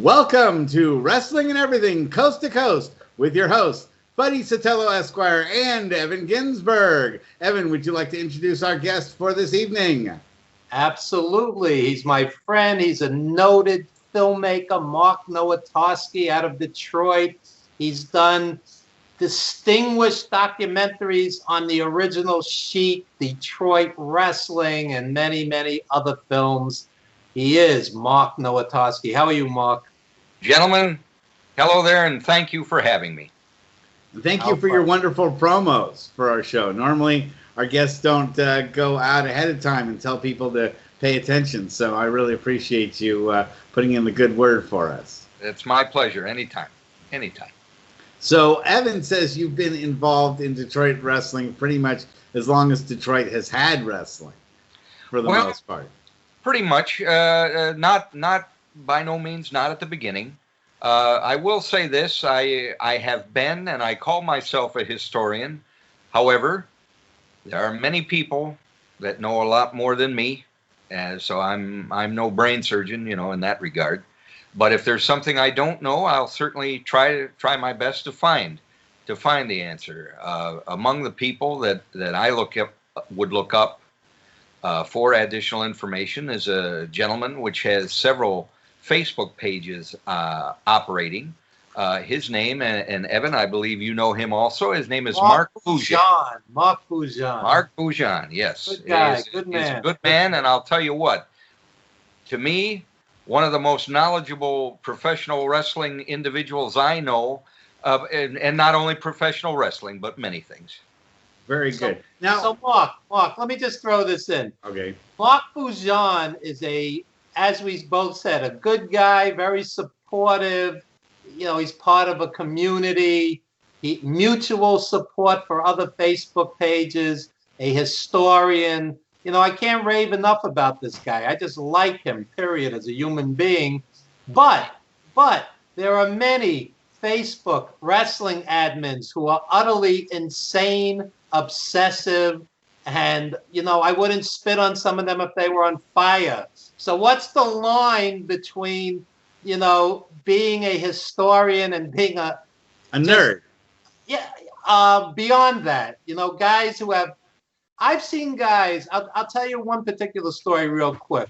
Welcome to Wrestling and Everything Coast to Coast with your hosts, Buddy Sotello Esquire and Evan Ginzburg. Evan, would you like to introduce our guest for this evening? Absolutely. He's my friend. He's a noted filmmaker, Mark Nowotarski out of Detroit. He's done distinguished documentaries on the original Sheik, Detroit wrestling, and many, many other films. He is Mark Nowotarski. How are you, Mark? Gentlemen, hello there, and thank you for having me. Thank you for your wonderful promos for our show. Normally, our guests don't go out ahead of time and tell people to pay attention, so I really appreciate you putting in the good word for us. It's my pleasure. Anytime. Anytime. So Evan says you've been involved in Detroit wrestling pretty much as long as Detroit has had wrestling, for the most part. Pretty much. Not by no means not at the beginning. I will say this: I have been, and I call myself a historian. However, there are many people that know a lot more than me, and so I'm no brain surgeon, in that regard. But if there's something I don't know, I'll certainly try my best to find the answer. Among the people that I would look up for additional information is a gentleman which has several Facebook pages operating. His name, and Evan, I believe you know him also. His name is Mark Bouger. Mark Bouger. Mark Bouger, yes. Good guy, good man. He's a good man, and I'll tell you what, to me, one of the most knowledgeable professional wrestling individuals I know, and not only professional wrestling, but many things. Very good. So Mark, let me just throw this in. Okay. Mark Bouger is as we both said, a good guy, very supportive. He's part of a community. Mutual support for other Facebook pages. A historian. I can't rave enough about this guy. I just like him, period, as a human being. But there are many Facebook wrestling admins who are utterly insane, obsessive, and, I wouldn't spit on some of them if they were on fire. So what's the line between, being a historian and being a nerd? Beyond that, guys who have, I've seen guys, I'll tell you one particular story real quick.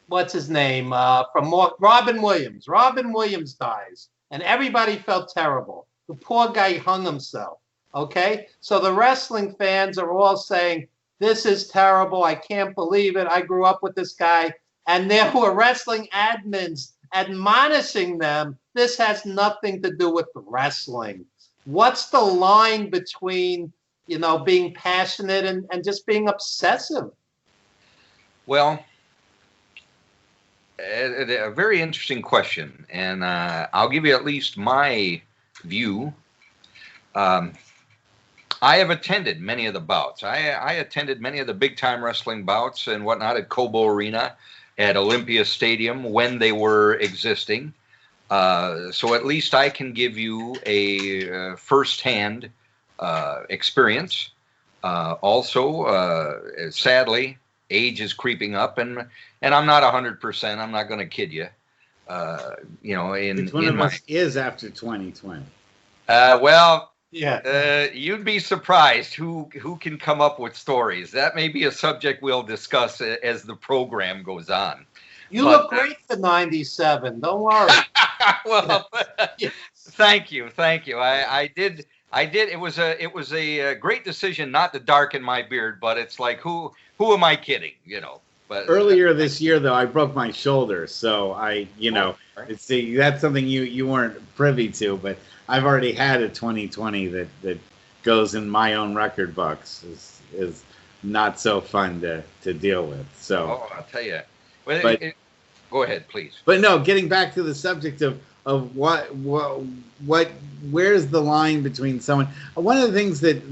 What's his name? Robin Williams. Robin Williams dies, and everybody felt terrible. The poor guy hung himself, okay? So the wrestling fans are all saying, this is terrible, I can't believe it, I grew up with this guy. And there were wrestling admins admonishing them, this has nothing to do with the wrestling. What's the line between, being passionate and just being obsessive? Well, a very interesting question, and I'll give you at least my view. I have attended many of the bouts. I attended many of the big-time wrestling bouts and whatnot at Cobo Arena, at Olympia Stadium when they were existing. So at least I can give you a first-hand experience. Also, sadly, age is creeping up, and I'm not 100%. I'm not going to kid you. Which one of us is after 2020? You'd be surprised who can come up with stories. That may be a subject we'll discuss as the program goes on. You look great for 97. Don't worry. Well, thank you. I did. It was a great decision not to darken my beard, but it's like who am I kidding? But earlier this year, though, I broke my shoulder, so that's something you weren't privy to, but I've already had a 2020 that goes in my own record books. Is not so fun to deal with. So I'll tell you. But go ahead, please. But no, getting back to the subject of where's the line between someone. One of the things that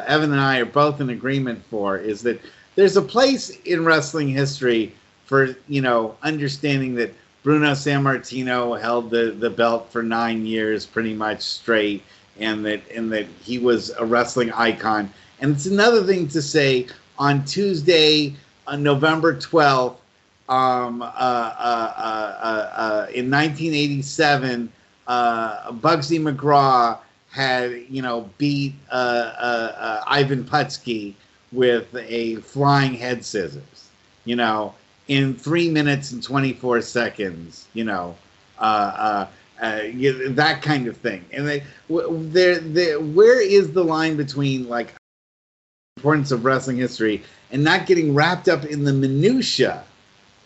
Evan and I are both in agreement for is that there's a place in wrestling history for understanding that Bruno Sammartino held the belt for 9 years pretty much straight, and that he was a wrestling icon. And it's another thing to say on Tuesday, on November 12th, in 1987, Bugsy McGraw had, beat Ivan Putski with a flying head scissors, in 3 minutes and 24 seconds, that kind of thing. And where is the line between like importance of wrestling history and not getting wrapped up in the minutia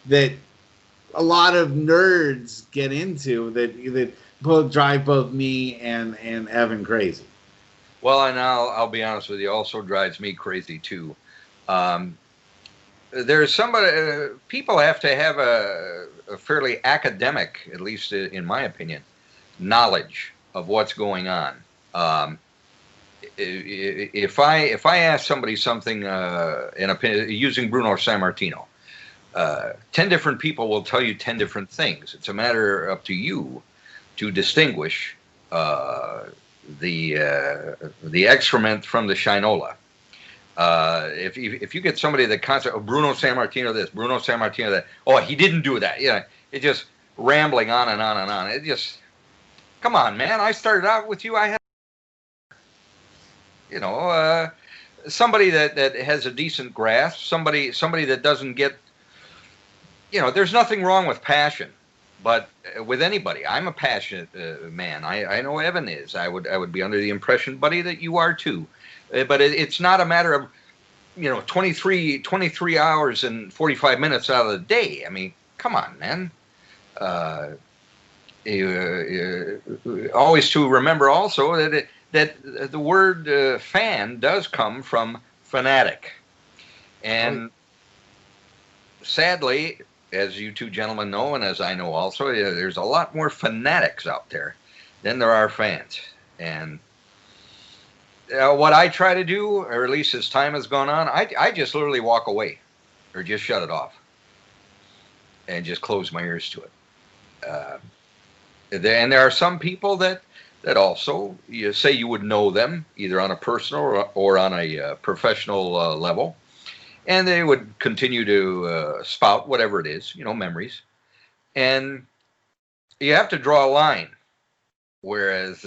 that a lot of nerds get into that drive both me and Evan crazy? Well, and I'll be honest with you, also drives me crazy too. There's somebody, people have to have a fairly academic, at least in my opinion, knowledge of what's going on. If I ask somebody something using Bruno Sammartino, 10 different people will tell you 10 different things. It's a matter up to you to distinguish the excrement from the shinola. If you get somebody that constantly, Bruno Sammartino this, Bruno Sammartino that, oh, he didn't do that, it's just rambling on and on and on. It just, come on, man. I started out with you. I had, somebody that has a decent grasp, somebody that doesn't get, there's nothing wrong with passion, but with anybody, I'm a passionate man. I know Evan is. I would be under the impression, buddy, that you are too. But it's not a matter of, 23 hours and 45 minutes out of the day. I mean, come on, man. Always to remember also that the word fan does come from fanatic. And sadly, as you two gentlemen know, and as I know also, there's a lot more fanatics out there than there are fans. And what I try to do, or at least as time has gone on, I just literally walk away or just shut it off and just close my ears to it. And there are some people that also, you say you would know them either on a personal or on a professional level, and they would continue to spout whatever it is, memories. And you have to draw a line. Whereas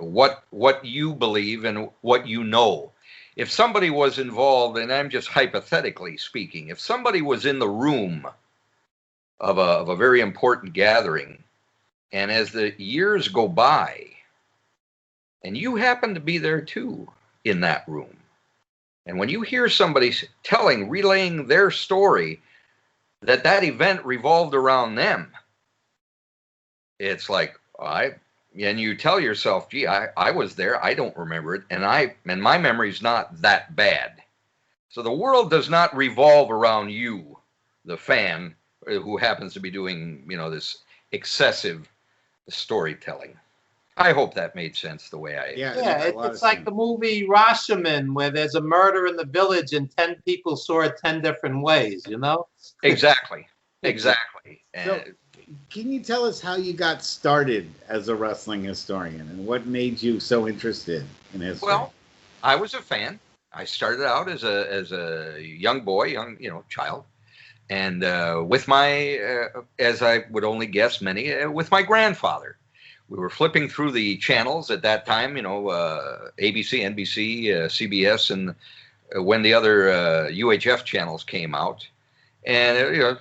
what you believe and what you know, if somebody was involved, and I'm just hypothetically speaking, if somebody was in the room of a very important gathering, and as the years go by, and you happen to be there too in that room, and when you hear somebody relaying their story, that event revolved around them, it's like, and you tell yourself, gee, I was there, I don't remember it, and my memory's not that bad. So the world does not revolve around you, the fan, who happens to be doing, this excessive storytelling. I hope that made sense the way I... Yeah, it's like the movie Rashomon, where there's a murder in the village and 10 people saw it 10 different ways, Exactly. And, so, can you tell us how you got started as a wrestling historian and what made you so interested in history? Well, I was a fan. I started out as a young boy, child, and with my, as I would only guess many, with my grandfather. We were flipping through the channels at that time, ABC, NBC, CBS, and when the other UHF channels came out, and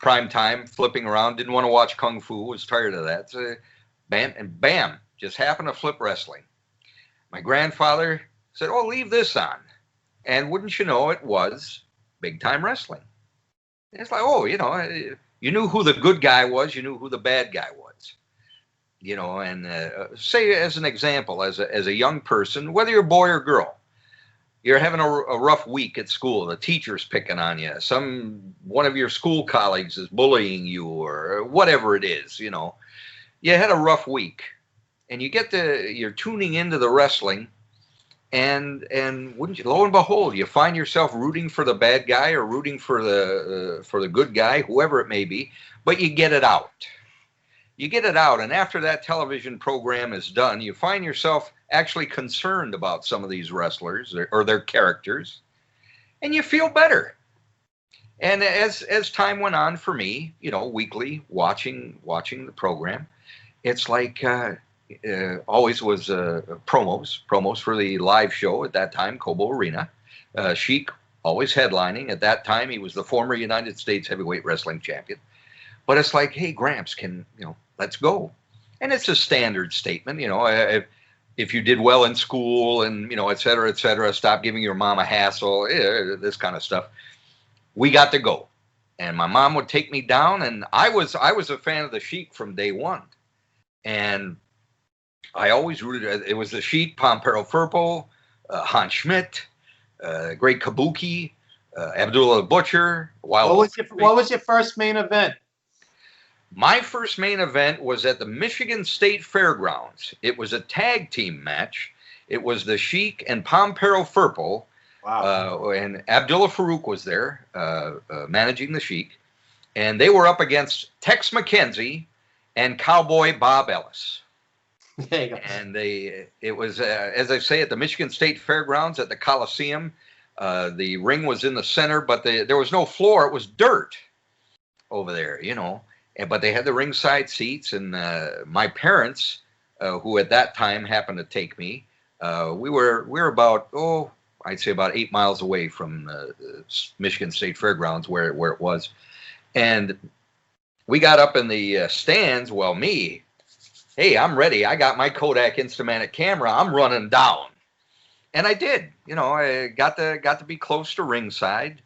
prime time, flipping around, didn't want to watch Kung Fu, was tired of that. So bam, just happened to flip wrestling. My grandfather said, oh, leave this on. And wouldn't you know, it was big time wrestling. And it's like, oh, you knew who the good guy was, you knew who the bad guy was. And say as an example, as a young person, whether you're a boy or girl, you're having a rough week at school. The teacher's picking on you. One of your school colleagues is bullying you, or whatever it is. You had a rough week, and you're tuning into the wrestling, and wouldn't you? Lo and behold, you find yourself rooting for the bad guy or rooting for the good guy, whoever it may be. But you get it out. And after that television program is done, you find yourself actually concerned about some of these wrestlers or their characters, and you feel better. And as time went on for me, weekly watching the program, it's like always was promos for the live show at that time, Cobo Arena. Sheik always headlining. At that time, he was the former United States heavyweight wrestling champion. But it's like, hey, Gramps, let's go. And it's a standard statement, if you did well in school and, et cetera, stop giving your mom a hassle, this kind of stuff. We got to go. And my mom would take me down, and I was a fan of the Sheik from day one. And I always rooted, it was the Sheik, Pampero Firpo, Hans Schmidt, Great Kabuki, Abdullah the Butcher. What was your first main event? My first main event was at the Michigan State Fairgrounds. It was a tag team match. It was the Sheik and Pampero Firpo. Wow. And Abdullah Farouk was there, managing the Sheik. And they were up against Tex McKenzie and Cowboy Bob Ellis. There you go. And it was, as I say, at the Michigan State Fairgrounds at the Coliseum. The ring was in the center, but there was no floor. It was dirt over there, But they had the ringside seats, and my parents, who at that time happened to take me, we were about, I'd say about 8 miles away from the Michigan State Fairgrounds where it was. And we got up in the stands. Well, hey, I'm ready. I got my Kodak Instamatic camera. I'm running down. And I did. I got to be close to ringside,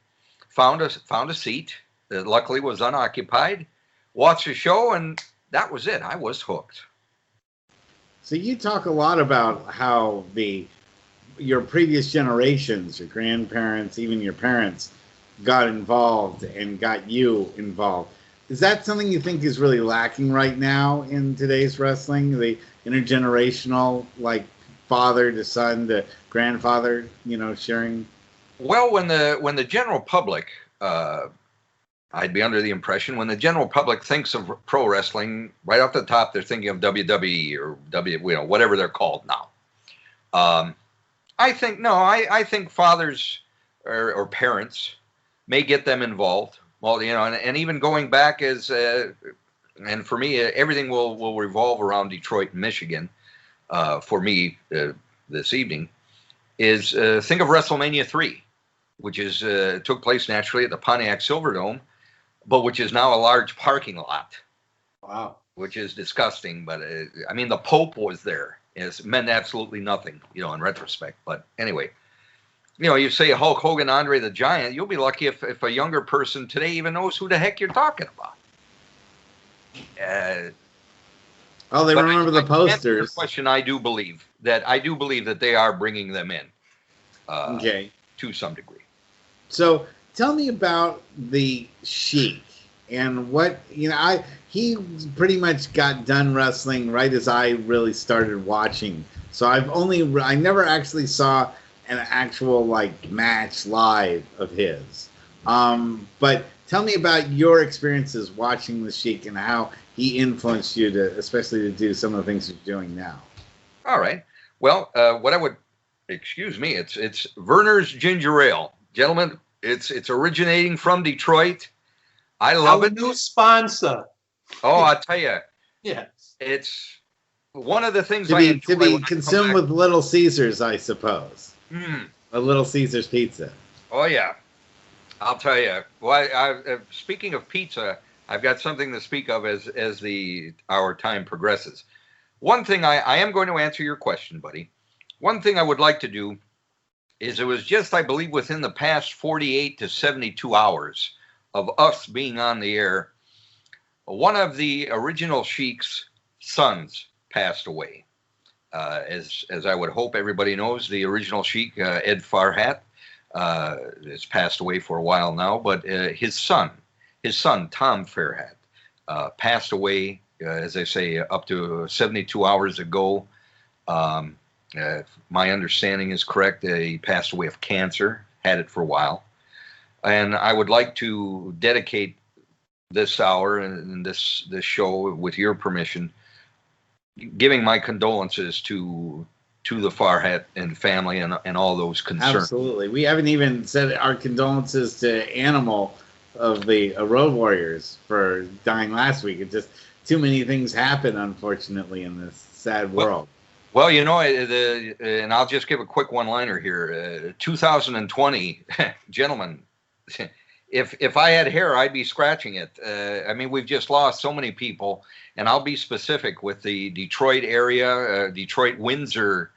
found a seat that luckily was unoccupied, watched the show, and that was it. I was hooked. So you talk a lot about how your previous generations, your grandparents, even your parents, got involved and got you involved. Is that something you think is really lacking right now in today's wrestling? The intergenerational, like father to son to grandfather, sharing? Well, when the general public, I'd be under the impression when the general public thinks of pro wrestling, right off the top, they're thinking of WWE or whatever they're called now. I think fathers or parents may get them involved. Well, and even going back and for me, everything will revolve around Detroit and Michigan. For me, this evening, is think of WrestleMania 3, which took place naturally at the Pontiac Silverdome, but which is now a large parking lot. Wow. Which is disgusting. But the Pope was there. It meant absolutely nothing, in retrospect. But anyway, you say Hulk Hogan, Andre the Giant, you'll be lucky if a younger person today even knows who the heck you're talking about. They remember the posters. Question: I do believe that they are bringing them in. Okay. To some degree. So tell me about the Sheik and what he pretty much got done wrestling right as I really started watching. So I never actually saw an actual match live of his. But tell me about your experiences watching the Sheik and how he influenced you especially to do some of the things you're doing now. All right. Well, it's Werner's Ginger Ale. Gentlemen, it's originating from Detroit. I love it. New sponsor. Oh, I'll tell you. Yes. It's one of the things to be consumed with Little Caesars, I suppose. A Little Caesars pizza. Oh, yeah. I'll tell you. Well, speaking of pizza, I've got something to speak of as our time progresses. One thing I am going to answer your question, buddy. One thing I would like to do is it was just, I believe, within the past 48 to 72 hours of us being on the air, one of the original Sheik's sons passed away. As I would hope everybody knows, the original Sheik, Ed Farhat, has passed away for a while now, but his son, Tom Farhat, passed away, as I say, up to 72 hours ago. My understanding is correct. He passed away of cancer, had it for a while. And I would like to dedicate this hour and this show, with your permission, giving my condolences to the Farhat and family and all those concerned. Absolutely. We haven't even said our condolences to Animal, the Road Warriors for dying last week. It just too many things happen, unfortunately, in this sad world. Well, and I'll just give a quick one-liner here. 2020, gentlemen, if I had hair, I'd be scratching it. I mean, we've just lost so many people, and I'll be specific with the Detroit area, Detroit, Windsor,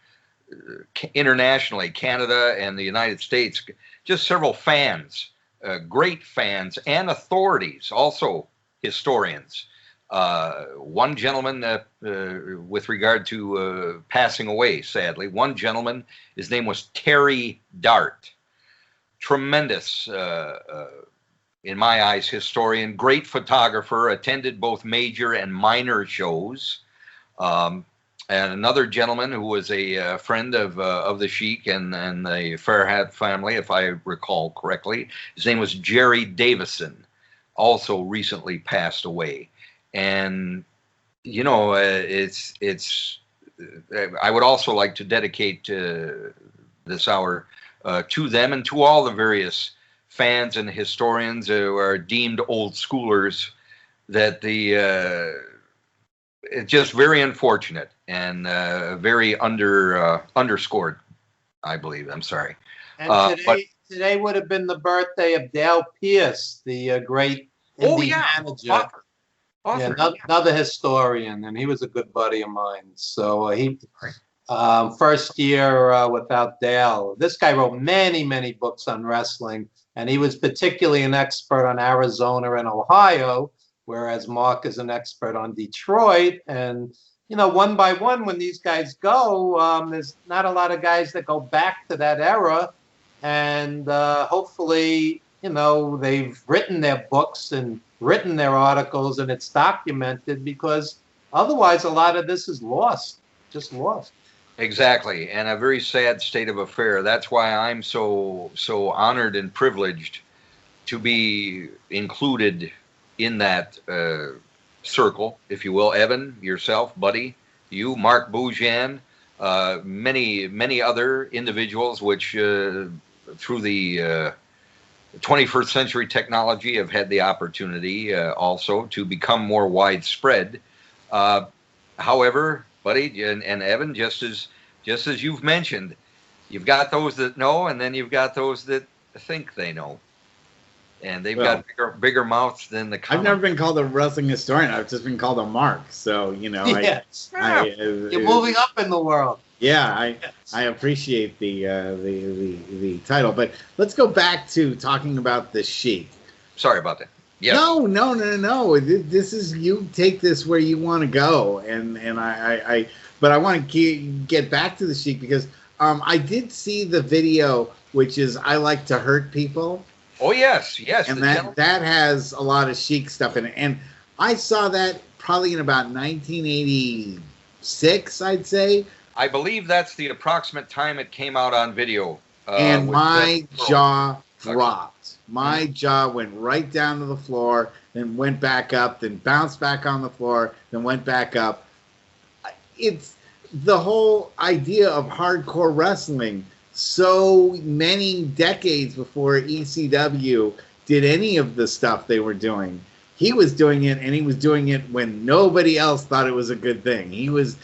internationally, Canada and the United States, just several fans, great fans and authorities, also historians. One gentleman, with regard to passing away, sadly, one gentleman, his name was Terry Dart. Tremendous, in my eyes, historian, great photographer, attended both major and minor shows. And another gentleman who was a friend of the Sheik and the Farhat family, if I recall correctly, his name was Jerry Davison, also recently passed away. And it's I would also like to dedicate this hour to them and to all the various fans and historians who are deemed old schoolers. That it's just very unfortunate and very underscored, I believe. I'm sorry. And today would have been the birthday of Dale Pierce, the great indie manager. Author. Another historian, and he was a good buddy of mine. So he first year without Dale. This guy wrote many books on wrestling, and he was particularly an expert on Arizona and Ohio, whereas Mark is an expert on Detroit. And one by one, when these guys go, there's not a lot of guys that go back to that era, and hopefully, they've written their books and written their articles, and it's documented, because otherwise a lot of this is just lost. Exactly, and a very sad state of affair. That's why I'm so honored and privileged to be included in that circle, if you will. Evan, yourself, buddy, you, Mark Boujan, many other individuals which through the 21st century technology have had the opportunity also to become more widespread. However, buddy and Evan, just as you've mentioned, you've got those that know, and then you've got those that think they know, and they've got bigger mouths than the common. I've never been called a wrestling historian. I've just been called a Mark. So you're moving up in the world. Yeah, I appreciate the title, but let's go back to talking about the Sheik. Sorry about that. Yes. No. This is, you take this where you want to go, but I want to get back to the Sheik because I did see the video, which is I Like to Hurt People. Oh yes, and that has a lot of Sheik stuff in it, and I saw that probably in about 1986, I'd say. I believe that's the approximate time it came out on video. And my jaw dropped. My jaw went right down to the floor, then went back up, then bounced back on the floor, then went back up. It's the whole idea of hardcore wrestling. So many decades before ECW did any of the stuff they were doing. He was doing it, and he was doing it when nobody else thought it was a good thing. He was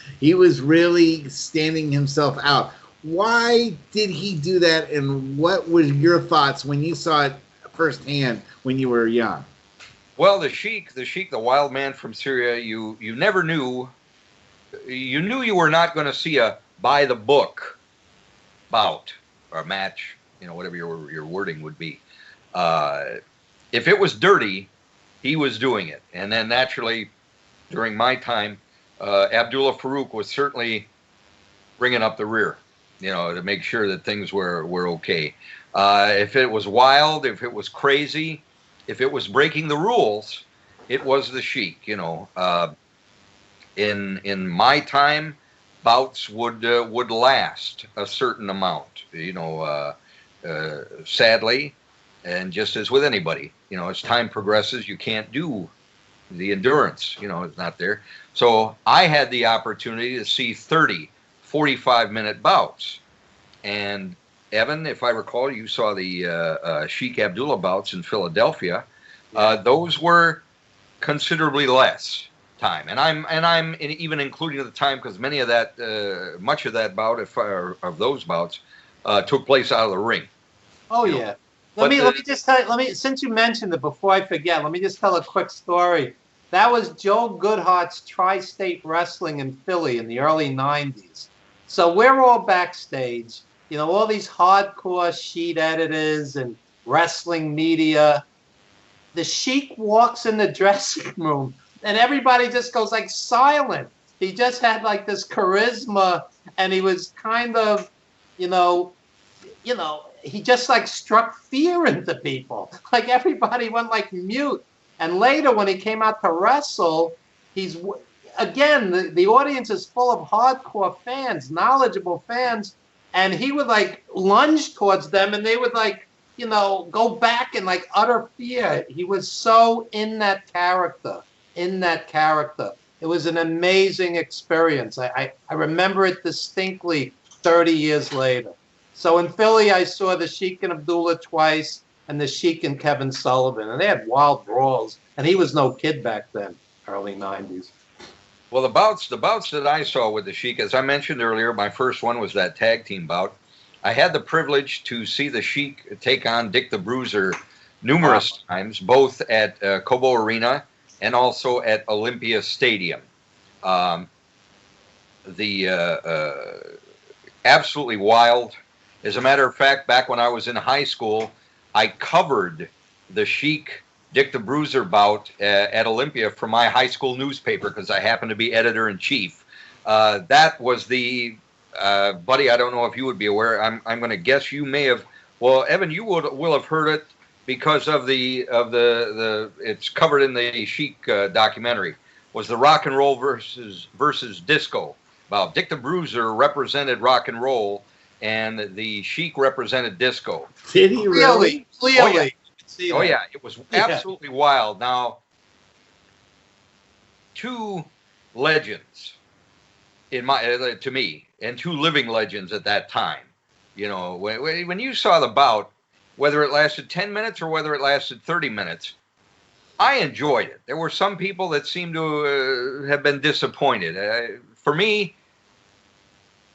really standing himself out. Why did he do that, and what were your thoughts when you saw it firsthand when you were young? Well, the Sheik, the wild man from Syria, you never knew. You knew you were not going to see a by the book bout or match, whatever your wording would be. If it was dirty, he was doing it. And then naturally, during my time, Abdullah Farouk was certainly bringing up the rear, to make sure that things were okay. If it was wild, if it was crazy, if it was breaking the rules, it was the Sheik. In my time, bouts would last a certain amount. Sadly. And just as with anybody, as time progresses, you can't do the endurance, it's not there. So I had the opportunity to see 30, 45-minute bouts. And Evan, if I recall, you saw the Sheik Abdullah bouts in Philadelphia. Those were considerably less time, and I'm even including the time because many of that, much of that bout, of those bouts, took place out of the ring. Oh yeah. Let me just tell you. Since you mentioned it, before I forget, let me just tell a quick story. That was Joe Goodhart's Tri-State Wrestling in Philly in the early '90s. So we're all backstage. You know, all these hardcore sheet editors and wrestling media. The Sheik walks in the dressing room, and everybody just goes like silent. He just had like this charisma, and he was kind of, you know, he just like struck fear into people. Like everybody went like mute. And later, when he came out to wrestle, he's again the audience is full of hardcore fans, knowledgeable fans, and he would like lunge towards them, and they would like go back in like utter fear. He was so in that character. It was an amazing experience. I remember it distinctly 30 years later. So in Philly, I saw the Sheik and Abdullah twice, and the Sheik and Kevin Sullivan, and they had wild brawls. And he was no kid back then, early '90s. Well, the bouts that I saw with the Sheik, as I mentioned earlier, my first one was that tag team bout. I had the privilege to see the Sheik take on Dick the Bruiser numerous times, both at Cobo Arena and also at Olympia Stadium. Absolutely wild. As a matter of fact, back when I was in high school, I covered the Sheik Dick the Bruiser bout at Olympia for my high school newspaper because I happened to be editor-in-chief. That was the buddy. I don't know if you would be aware. I'm going to guess you may have. Well, Evan, you will have heard it because of the it's covered in the Sheik documentary. Was the rock and roll versus disco? Well, Dick the Bruiser represented rock and roll, and the Sheik represented disco. Did he really? Clearly. Oh yeah, it was absolutely wild. Now, two legends to me, and two living legends at that time. You know, when you saw the bout, whether it lasted 10 minutes or whether it lasted 30 minutes, I enjoyed it. There were some people that seemed to have been disappointed. For me,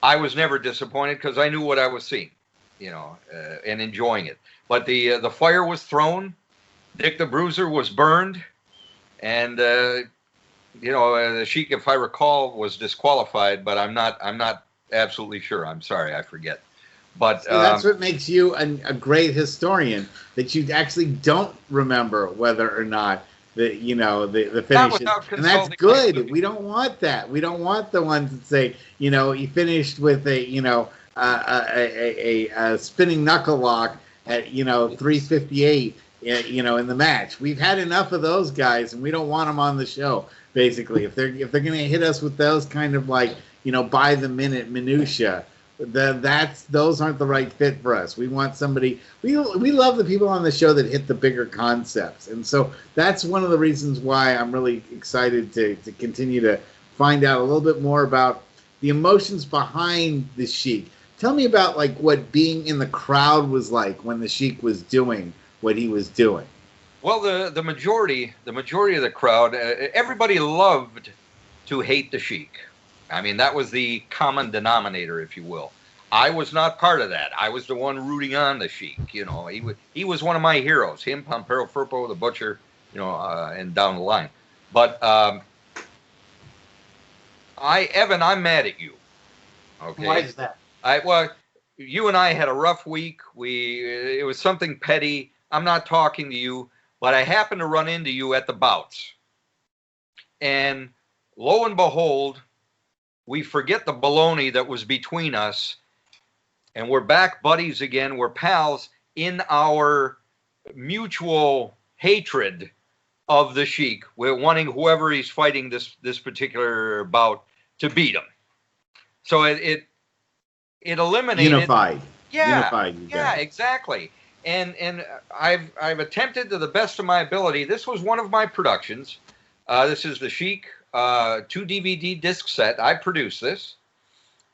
I was never disappointed because I knew what I was seeing, and enjoying it. But the fire was thrown, Dick the Bruiser was burned, and the Sheik, if I recall, was disqualified. But I'm not absolutely sure. I'm sorry, I forget. But that's what makes you a great historian, that you actually don't remember whether or not the finishes, and that's good. We don't want that. We don't want the ones that say he finished with a spinning knuckle lock at 3:58 in the match. We've had enough of those guys, and we don't want them on the show. Basically, if they're going to hit us with those kind of by the minute minutia, those aren't the right fit for us. We want somebody. We love the people on the show that hit the bigger concepts, and so that's one of the reasons why I'm really excited to continue to find out a little bit more about the emotions behind the Sheik. Tell me about what being in the crowd was like when the Sheik was doing what he was doing. Well, the majority of the crowd, everybody loved to hate the Sheik. I mean, that was the common denominator, if you will. I was not part of that. I was the one rooting on the Sheik. He was one of my heroes. Him, Pompero Firpo, the Butcher, and down the line. But Evan, I'm mad at you. Okay. Why is that? Well, you and I had a rough week. It was something petty. I'm not talking to you, but I happened to run into you at the Bouts. And lo and behold, we forget the baloney that was between us, and we're back buddies again. We're pals in our mutual hatred of the Sheik. We're wanting whoever he's fighting this particular bout to beat him. So it eliminated unified. Yeah, exactly. And I've attempted to the best of my ability. This was one of my productions. This is the Sheik 2 DVD disc set. I produced this.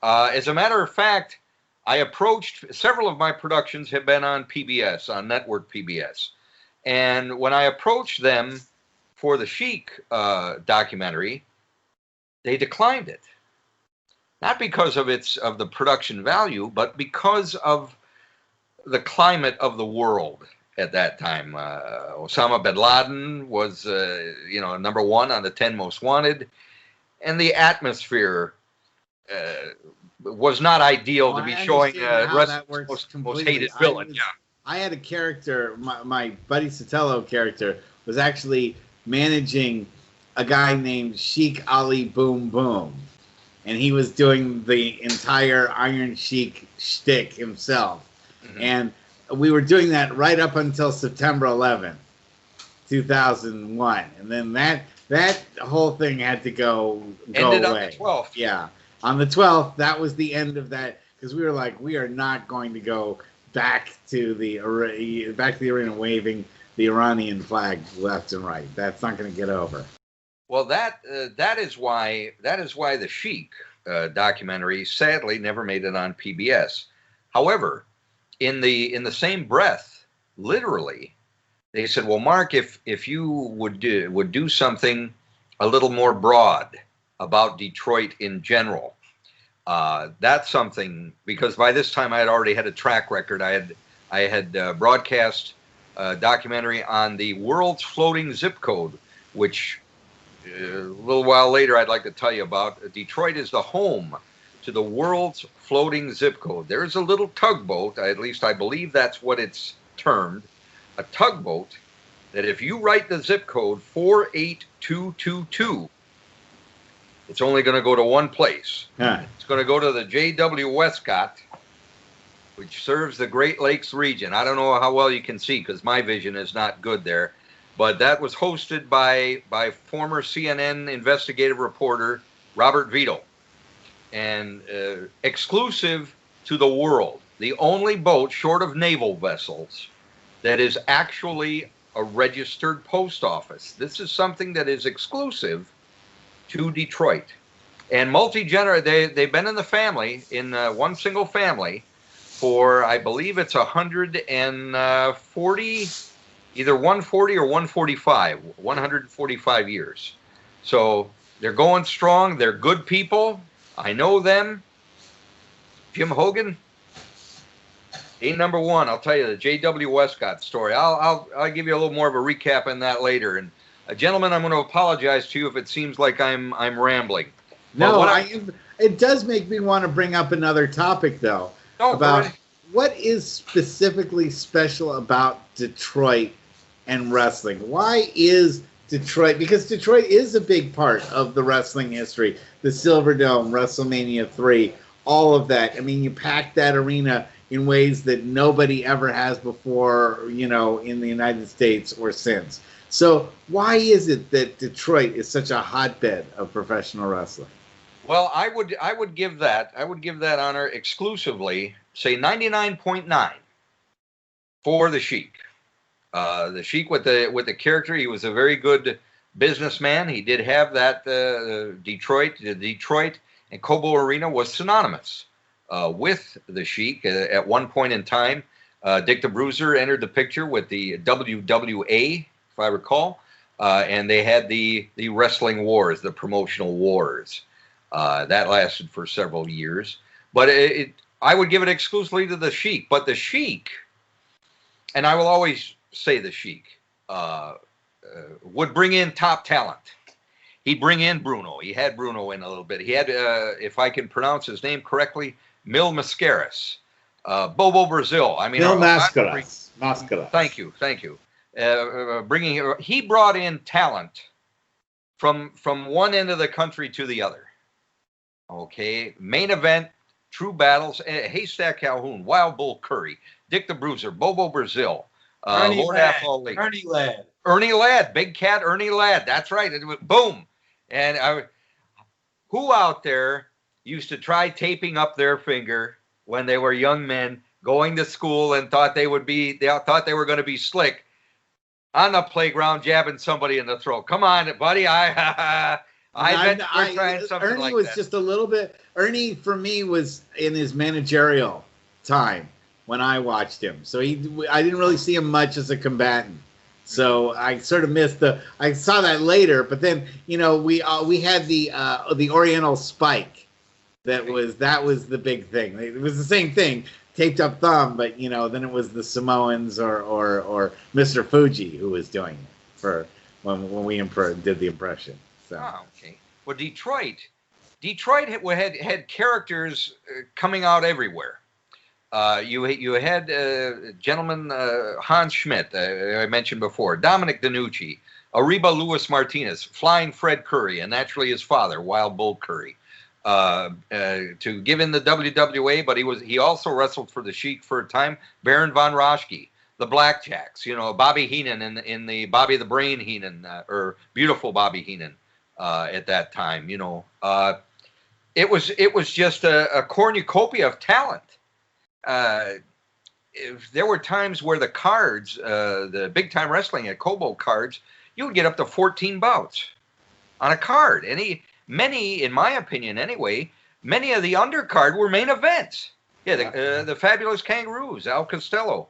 As a matter of fact, I approached several of my productions have been on PBS, on network PBS, And when I approached them for the Sheik documentary, they declined it. Not because of the production value, but because of the climate of the world at that time. Osama bin Laden was, number one on the 10 most wanted, and the atmosphere was not ideal to be showing Russia's most hated villain. I had a character, my buddy Sotello character was actually managing a guy named Sheik Ali Boom Boom, and he was doing the entire Iron Sheik shtick himself. Mm-hmm. And we were doing that right up until September 11th, 2001, and then that whole thing had to go Ended away. On the 12th. Yeah, on the 12th, that was the end of that, because we were like, we are not going to go back to the arena waving the Iranian flag left and right. That's not going to get over. Well, that is why the Sheik documentary sadly never made it on PBS. However, in the same breath, literally, they said, "Well, Mark, if you would do something a little more broad about Detroit in general, that's something." Because by this time I had already had a track record. I had broadcast a documentary on the world's floating zip code, which a little while later I'd like to tell you about. Detroit is the home to the world's floating zip code. There's a little tugboat, at least I believe that's what it's termed, a tugboat, that if you write the zip code 48222, it's only going to go to one place. Huh. It's going to go to the J.W. Westcott, which serves the Great Lakes region. I don't know how well you can see because my vision is not good there, but that was hosted by former CNN investigative reporter Robert Vito, and exclusive to the world, the only boat short of naval vessels that is actually a registered post office. This is something that is exclusive to Detroit. And they've been in the family, in one single family, for I believe it's 140, either 140 or 145 years. So they're going strong. They're good people. I know them. Jim Hogan, ain't number one. I'll tell you the J.W. Westcott story. I'll give you a little more of a recap on that later. And gentlemen, I'm going to apologize to you if it seems like I'm rambling. No, it does make me want to bring up another topic though. About what is specifically special about Detroit and wrestling. Why is Detroit? Because Detroit is a big part of the wrestling history. The Silver Dome, WrestleMania 3, all of that. I mean, you packed that arena in ways that nobody ever has before, in the United States or since. So why is it that Detroit is such a hotbed of professional wrestling? Well, I would give that honor exclusively, say 99.9, for the Sheik. The Sheik with the character, he was a very good businessman. He did have that Detroit and Cobo Arena was synonymous with the Sheik. At one point in time, Dick the Bruiser entered the picture with the WWA, if I recall, and they had the wrestling wars, the promotional wars. That lasted for several years. But I would give it exclusively to the Sheik. But the Sheik, and I will always say the Sheik, would bring in top talent. He'd bring in Bruno. He had Bruno in a little bit. He had, if I can pronounce his name correctly, Mil Mascaras, Bobo Brazil. I mean, Mil Mascaras. Thank you. He brought in talent from one end of the country to the other. Okay, main event, true battles, Haystack Calhoun, Wild Bull Curry, Dick the Bruiser, Bobo Brazil, Lord Athol Lee. Ernie Ladd, Big Cat Ernie Ladd. That's right. It was, boom. And who out there used to try taping up their finger when they were young men going to school and thought they were going to be slick on the playground jabbing somebody in the throat? Come on, buddy. I bet we're trying something Ernie like was that. just a little bit. Ernie, for me, was in his managerial time when I watched him. So I didn't really see him much as a combatant. So I sort of missed I saw that later, but then we had the Oriental Spike. That was the big thing. It was the same thing, taped up thumb, but then it was the Samoans or Mr. Fuji who was doing it for when we did the impression. So. Oh, okay. Well, Detroit had characters coming out everywhere. You had gentleman Hans Schmidt, I mentioned before, Dominic DeNucci, Ariba Luis Martinez, Flying Fred Curry, and naturally his father, Wild Bull Curry, to give in the WWA, but he also wrestled for the Sheik for a time. Baron von Raschke, the Blackjacks, Bobby Heenan in the Bobby the Brain Heenan, or Beautiful Bobby Heenan at that time. It was just a cornucopia of talent. There were times where the cards, the big time wrestling at Kobo cards, you would get up to 14 bouts on a card. Many, in my opinion anyway, many of the undercard were main events. Yeah, the Fabulous Kangaroos, Al Costello,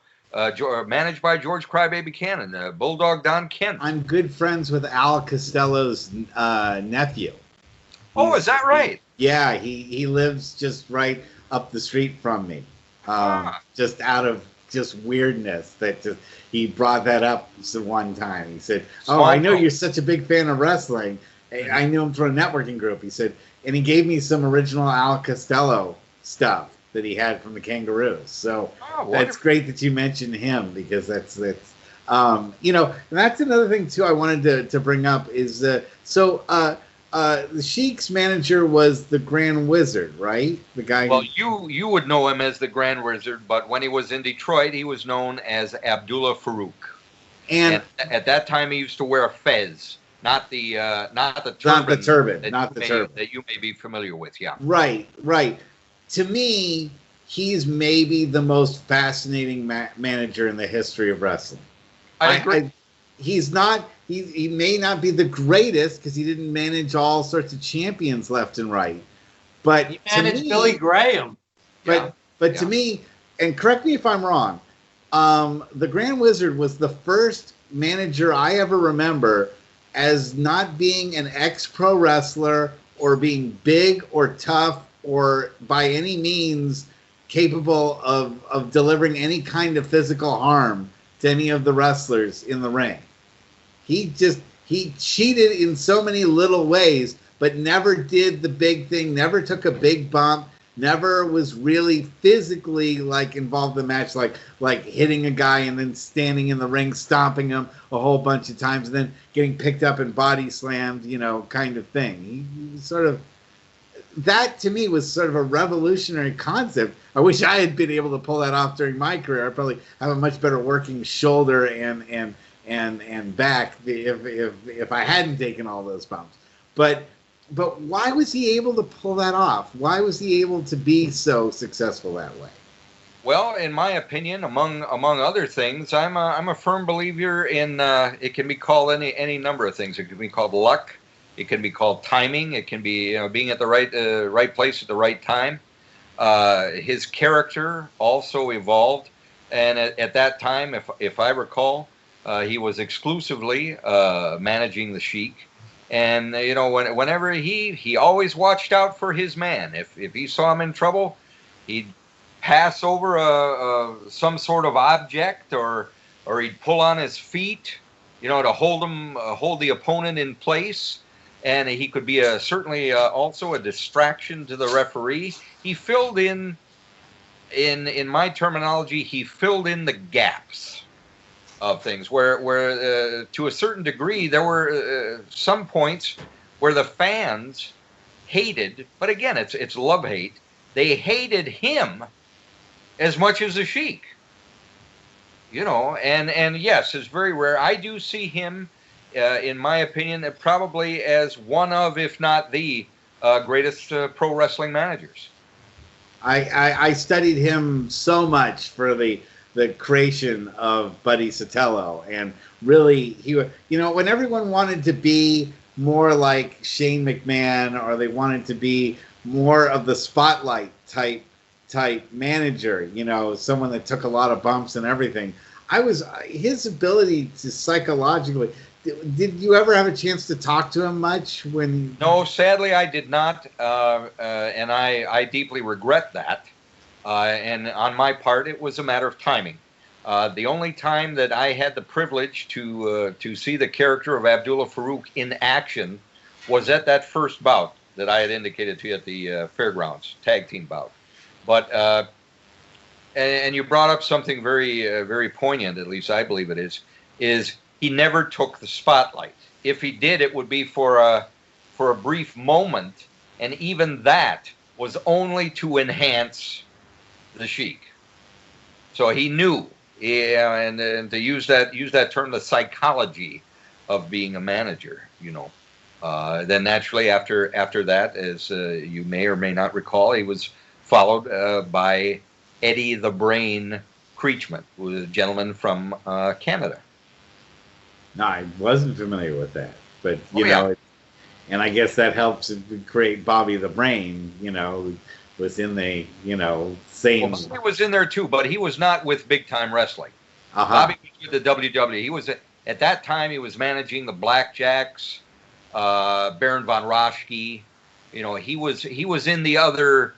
managed by George Crybaby Cannon, Bulldog Don Kent. I'm good friends with Al Costello's nephew. Oh, is that right? Yeah, he lives just right up the street from me. Just out of weirdness that he brought that up one time. He said, "Oh, I know you're such a big fan of wrestling. I knew him from a networking group." He said, and he gave me some original Al Costello stuff that he had from the Kangaroos. So that's great that you mentioned him, because that's and that's another thing too I wanted to bring up is the Sheik's manager was the Grand Wizard, right? The guy. Well, you would know him as the Grand Wizard, but when he was in Detroit, he was known as Abdullah Farouk. And at that time, he used to wear a fez, not the turban, that you may be familiar with. Yeah. Right. To me, he's maybe the most fascinating manager in the history of wrestling. I agree. He's not. He may not be the greatest because he didn't manage all sorts of champions left and right. But he managed Billy Graham. But to me, and correct me if I'm wrong, the Grand Wizard was the first manager I ever remember as not being an ex-pro wrestler or being big or tough or by any means capable of delivering any kind of physical harm to any of the wrestlers in the ring. He cheated in so many little ways, but never did the big thing, never took a big bump, never was really physically involved in the match, like hitting a guy and then standing in the ring, stomping him a whole bunch of times, and then getting picked up and body slammed, kind of thing. He sort of, that to me was sort of a revolutionary concept. I wish I had been able to pull that off during my career. I'd probably have a much better working shoulder and back if I hadn't taken all those bumps. But why was he able to pull that off? Why was he able to be so successful that way? Well, in my opinion, among other things, I'm a firm believer in it can be called any number of things. It can be called luck. It can be called timing. It can be being at the right place at the right time. His character also evolved, and at that time, if I recall, he was exclusively managing the Sheik, and whenever he always watched out for his man. If he saw him in trouble, he'd pass over some sort of object, or he'd pull on his feet, to hold the opponent in place. And he could be certainly also a distraction to the referee. He filled in my terminology, he filled in the gaps of things where to a certain degree there were some points where the fans hated, but again it's love-hate. They hated him as much as the Sheik. And yes, it's very rare. I do see him, in my opinion, probably as one of, if not the greatest pro wrestling managers. I studied him so much for the creation of Buddy Sotello, and really when everyone wanted to be more like Shane McMahon, or they wanted to be more of the spotlight type manager, someone that took a lot of bumps and everything, I was his ability to psychologically. Did you ever have a chance to talk to him much when? No, sadly, I did not, and I deeply regret that. And on my part, it was a matter of timing. The only time that I had the privilege to see the character of Abdullah Farouk in action was at that first bout that I had indicated to you at the fairgrounds tag team bout. But and you brought up something very poignant, at least I believe it is he never took the spotlight. If he did, it would be for a brief moment, and even that was only to enhance the Sheik. So he knew, and to use that term, the psychology of being a manager, you know. Then naturally after that, as you may or may not recall, he was followed by Eddie the Brain Creechman, who was a gentleman from Canada. No, I wasn't familiar with that, but you know, and I guess that helps create Bobby the Brain. You know, was in the same. Well, Bobby was in there too, but he was not with Big Time Wrestling. Bobby was with the WWE. He was at that time. He was managing the Blackjacks, Baron von Raschke. You know, he was in the other,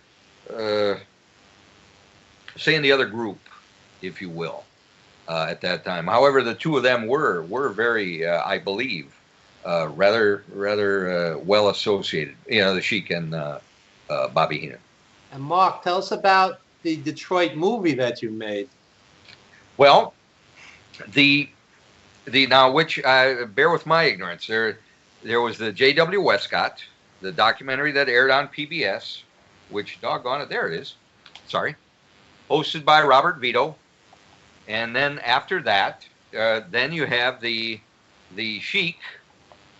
say in the other group, if you will. At that time. However, the two of them were very, I believe, rather well associated. You know, the Sheik and Bobby Heenan. And Mark, tell us about the Detroit movie that you made. Well, now which bear with my ignorance. There was the J.W. Westcott, the documentary that aired on PBS, which doggone it, there it is. Sorry, hosted by Robert Vito. And then after that, then you have the Sheik.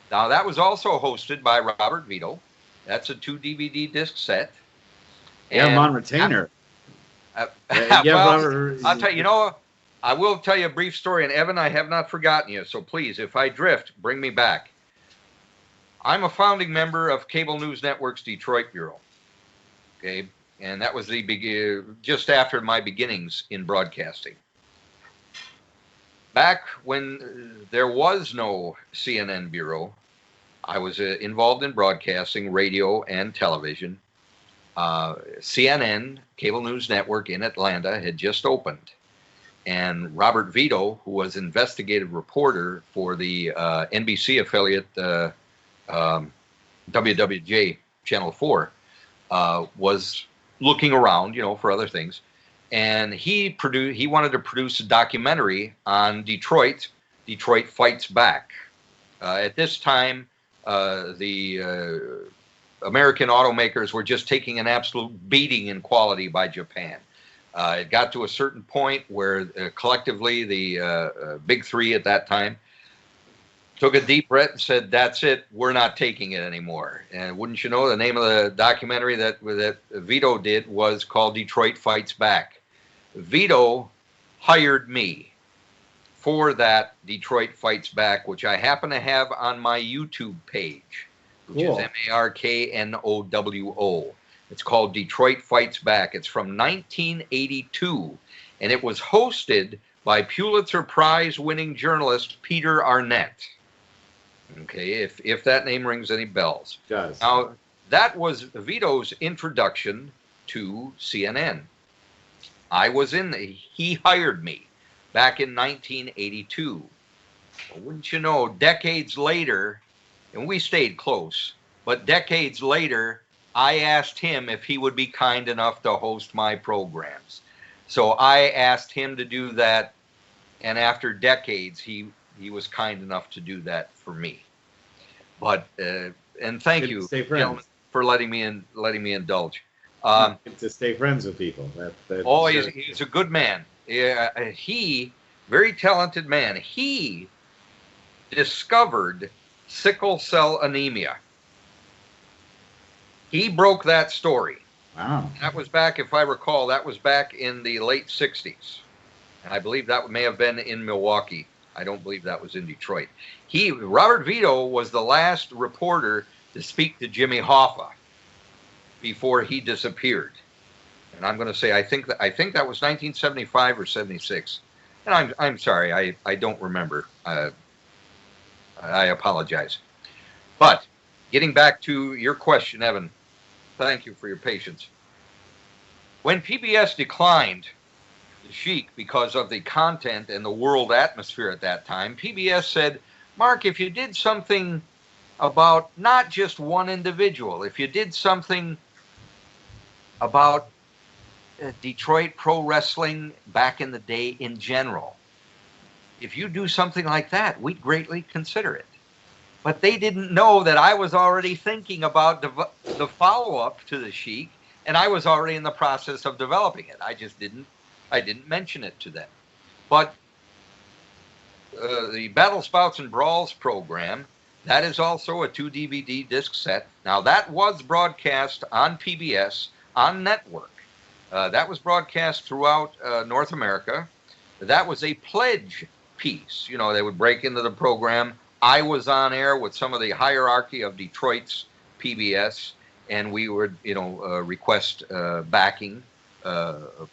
Now that was also hosted by Robert Vito. That's a 2 DVD disc set. Yeah, I'm on retainer. Well, I'll tell you. You know, I will tell you a brief story. And Evan, I have not forgotten you. So please, if I drift, bring me back. I'm a founding member of Cable News Network's Detroit Bureau. Okay, and that was just after my beginnings in broadcasting. Back when there was no CNN bureau, I was involved in broadcasting, radio, and television. CNN, Cable News Network in Atlanta, had just opened. And Robert Vito, who was investigative reporter for the NBC affiliate WWJ Channel 4, was looking around, for other things. And he wanted to produce a documentary on Detroit. Detroit Fights Back. At this time, the American automakers were just taking an absolute beating in quality by Japan. It got to a certain point where collectively the big three at that time took a deep breath and said, "That's it. We're not taking it anymore." And wouldn't you know, the name of the documentary that Vito did was called Detroit Fights Back. Vito hired me for that Detroit Fights Back, which I happen to have on my YouTube page, which is MarkNowo. It's called Detroit Fights Back. It's from 1982, and it was hosted by Pulitzer Prize winning journalist Peter Arnett. Okay, if that name rings any bells. It does. Now, that was Vito's introduction to CNN. He hired me back in 1982. Well, wouldn't you know, decades later, and we stayed close, but decades later, I asked him if he would be kind enough to host my programs. So I asked him to do that, and after decades, he was kind enough to do that for me. But and thank you, gentlemen, for letting me indulge. To stay friends with people. He's a good man. He, very talented man. He discovered sickle cell anemia. He broke that story. Wow. That was back, if I recall, that was back in the late 60s. And I believe that may have been in Milwaukee. I don't believe that was in Detroit. Robert Vito was the last reporter to speak to Jimmy Hoffa before he disappeared. And I'm going to say, I think that was 1975 or 76. And I'm sorry, I don't remember. I apologize. But getting back to your question, Evan, thank you for your patience. When PBS declined the Sheik because of the content and the world atmosphere at that time, PBS said, Mark, if you did something about not just one individual, if you did something about Detroit pro wrestling back in the day in general, if you do something like that, we'd greatly consider it. But they didn't know that I was already thinking about the follow-up to the Sheik, and I was already in the process of developing it. I didn't mention it to them. But the Battles, Bouts, and Brawls program, that is also a 2 DVD disc set. Now, that was broadcast on PBS, on network. That was broadcast throughout North America. That was a pledge piece. You know, they would break into the program. I was on air with some of the hierarchy of Detroit's PBS, and we would, request backing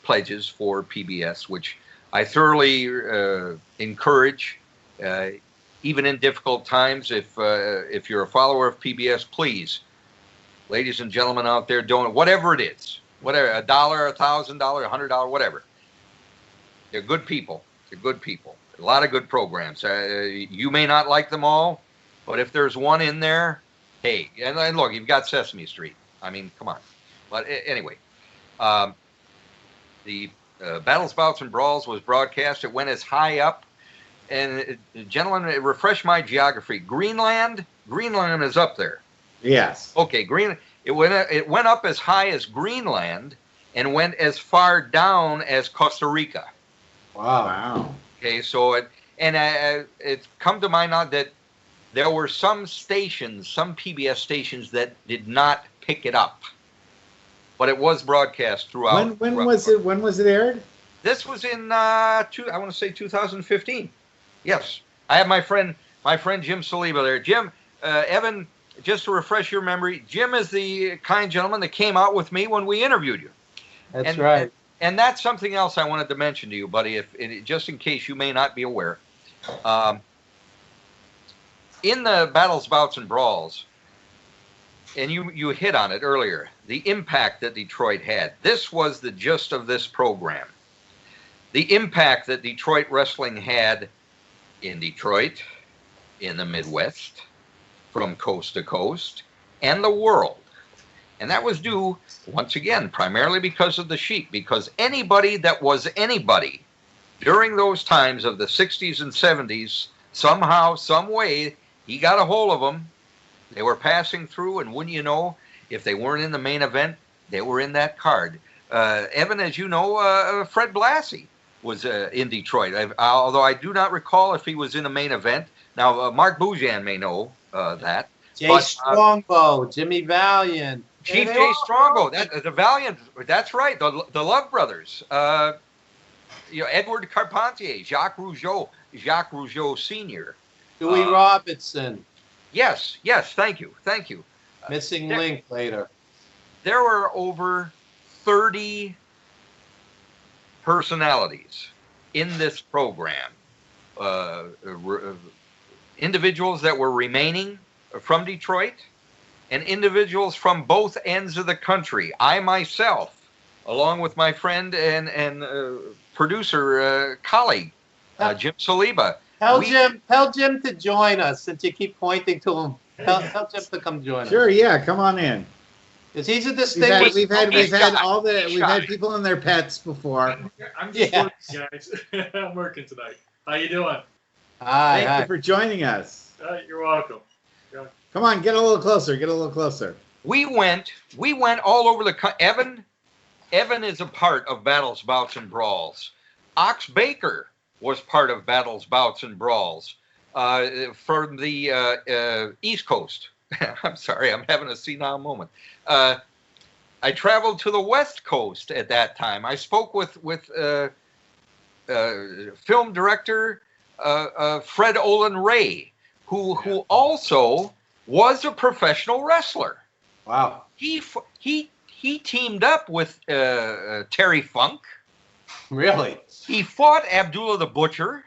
pledges for PBS, which I thoroughly encourage, even in difficult times. If you're a follower of PBS, please, ladies and gentlemen out there, don't, whatever it is, whatever, $1, $1,000, $100, whatever. They're good people. They're good people. A lot of good programs. You may not like them all, but if there's one in there, hey, and look, you've got Sesame Street. I mean, come on. But anyway, the Battles, Bouts, and Brawls was broadcast. It went as high up. And gentlemen, refresh my geography. Greenland is up there. Yes. Okay, it went up as high as Greenland and went as far down as Costa Rica. Wow. Okay, so it's come to my knowledge that there were some stations, some PBS stations that did not pick it up, but it was broadcast throughout. When was it aired? This was in I want to say 2015. Yes, I have my friend Jim Saliba there. Jim, Evan, just to refresh your memory, Jim is the kind gentleman that came out with me when we interviewed you. That's right. And that's something else I wanted to mention to you, buddy, just in case you may not be aware. In the Battles, Bouts, and Brawls, and you hit on it earlier, the impact that Detroit had. This was the gist of this program. The impact that Detroit wrestling had in Detroit, in the Midwest, from coast to coast, and the world. And that was due, once again, primarily because of the Sheik, because anybody that was anybody during those times of the 60s and 70s, somehow, some way, he got a hold of them. They were passing through, and wouldn't you know, if they weren't in the main event, they were in that card. Evan, as you know, Fred Blassie was in Detroit, although I do not recall if he was in the main event. Now, Mark Boujan may know that. Jay Strongbow, Jimmy Valiant. Chief Jay Strongbow, the Valiant, that's right, the Love Brothers. Edward Carpentier, Jacques Rougeau Sr. Dewey Robertson. Yes, thank you. Missing link later. There were over 30 personalities in this program. Individuals that were remaining from Detroit, and individuals from both ends of the country. I myself, along with my friend and producer colleague, Jim Saliba. Tell Jim to join us, since you keep pointing to him. Tell Jim to come join us. Sure, yeah, come on in. Because he's a distinguished. We've had people and their pets before. I'm just working, guys. I'm working tonight. How you doing? Hi. Thank you for joining us. You're welcome. Come on, get a little closer. We went all over the country. Evan is a part of Battles, Bouts, and Brawls. Ox Baker was part of Battles, Bouts, and Brawls from the East Coast. I'm sorry, I'm having a senile moment. I traveled to the West Coast at that time. I spoke with film director Fred Olin Ray, who also was a professional wrestler. Wow. He teamed up with Terry Funk Really? He fought Abdullah the Butcher.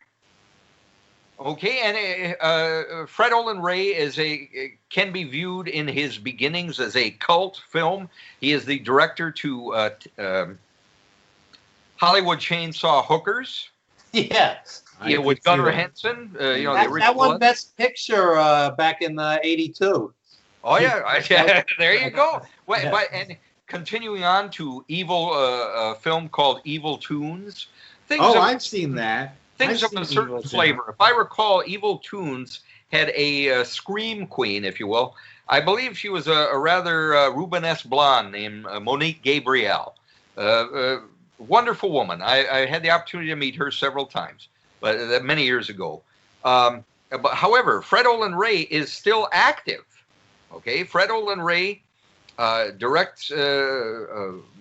Okay, and Fred Olen Ray can be viewed in his beginnings as a cult film. He is the director to Hollywood Chainsaw Hookers. Yeah. Yeah, with Gunnar Henson. You know, the original that won one. Best Picture back in '82. Oh yeah, there you go. Well, Yeah. and continuing on to a film called Evil Tunes. I've seen that. Things of a certain flavor. If I recall, Evil Tunes had a scream queen, if you will. I believe she was a rather Rubenesque blonde named Monique Gabrielle. Wonderful woman. I had the opportunity to meet her several times, but many years ago. But however, Fred Olen Ray is still active. Okay, Fred Olen Ray directs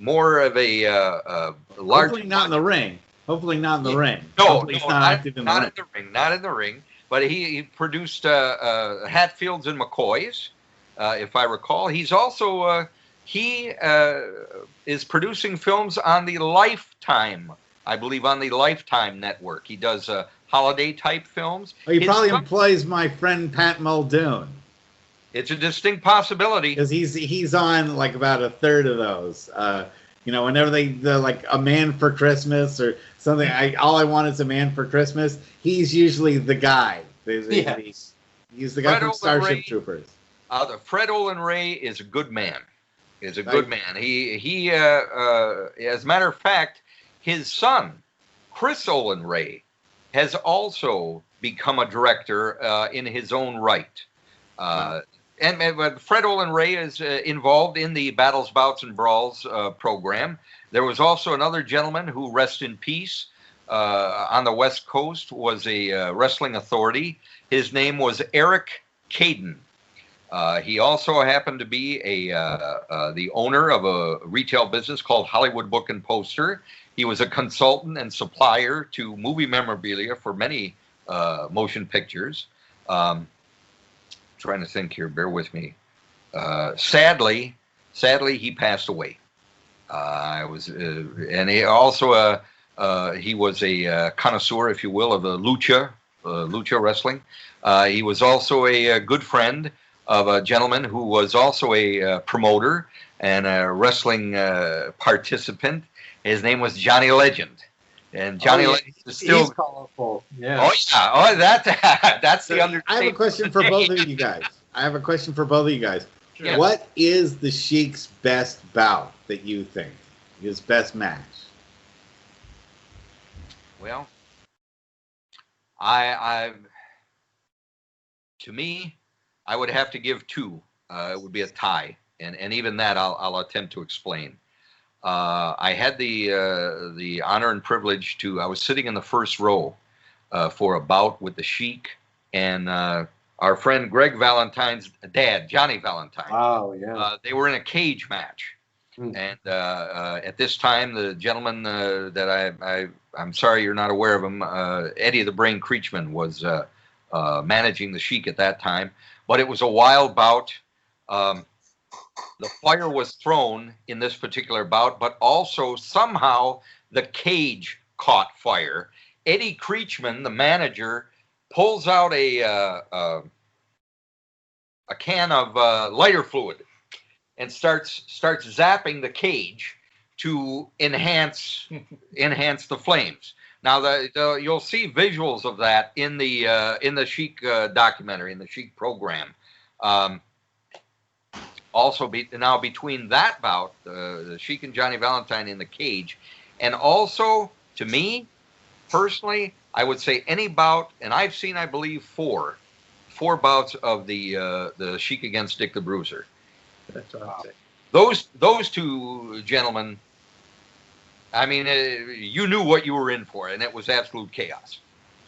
more of a large. Hopefully not in the ring. Hopefully not in the ring. No, he's not active in the ring. Not in the ring. But he produced Hatfields and McCoys, if I recall. He's also he is producing films on the Lifetime, I believe, on the Lifetime network. He does holiday type films. Oh, he probably employs my friend Pat Muldoon. It's a distinct possibility because he's on like about a third of those. You know, whenever they're like A Man for Christmas or something, All I Want Is a Man for Christmas, he's usually the guy. He's the guy from Starship Troopers. Fred Olen Ray is a good man. He, as a matter of fact, his son, Chris Olen Ray, has also become a director in his own right. But Fred Olen Ray is involved in the Battles, Bouts, and Brawls program. There was also another gentleman who, rest in peace, on the West Coast, was a wrestling authority. His name was Eric Caden. He also happened to be the owner of a retail business called Hollywood Book and Poster. He was a consultant and supplier to movie memorabilia for many motion pictures. Trying to think here, bear with me. Sadly, he passed away. And he also he was a connoisseur, if you will, of lucha wrestling. He was also a good friend of a gentleman who was also a promoter and a wrestling participant. His name was Johnny Legend. And Johnny Legend is still colorful. Yeah. Oh yeah. Oh, that's the understatement. I have a question for both of you guys. Sure. What is the Sheik's best bout that you think? His best match? Well, to me, I would have to give two. It would be a tie, and even that I'll attempt to explain. I had the honor and privilege I was sitting in the first row for a bout with the Sheik and our friend Greg Valentine's dad, Johnny Valentine. Oh, yeah. They were in a cage match. And at this time, the gentleman that I'm sorry you're not aware of him, Eddie the Brain Creechman, was managing the Sheik at that time. But it was a wild bout. The fire was thrown in this particular bout, but also somehow the cage caught fire. Eddie Creechman, the manager, pulls out a can of lighter fluid and starts zapping the cage to enhance the flames. Now you'll see visuals of that in the Sheik documentary, in the Sheik program. Also, between that bout, the Sheik and Johnny Valentine in the cage, and also, to me, personally, I would say any bout, and I've seen, I believe, four bouts of the Sheik against Dick the Bruiser. That's what I'm saying. Those two gentlemen, I mean, you knew what you were in for, and it was absolute chaos.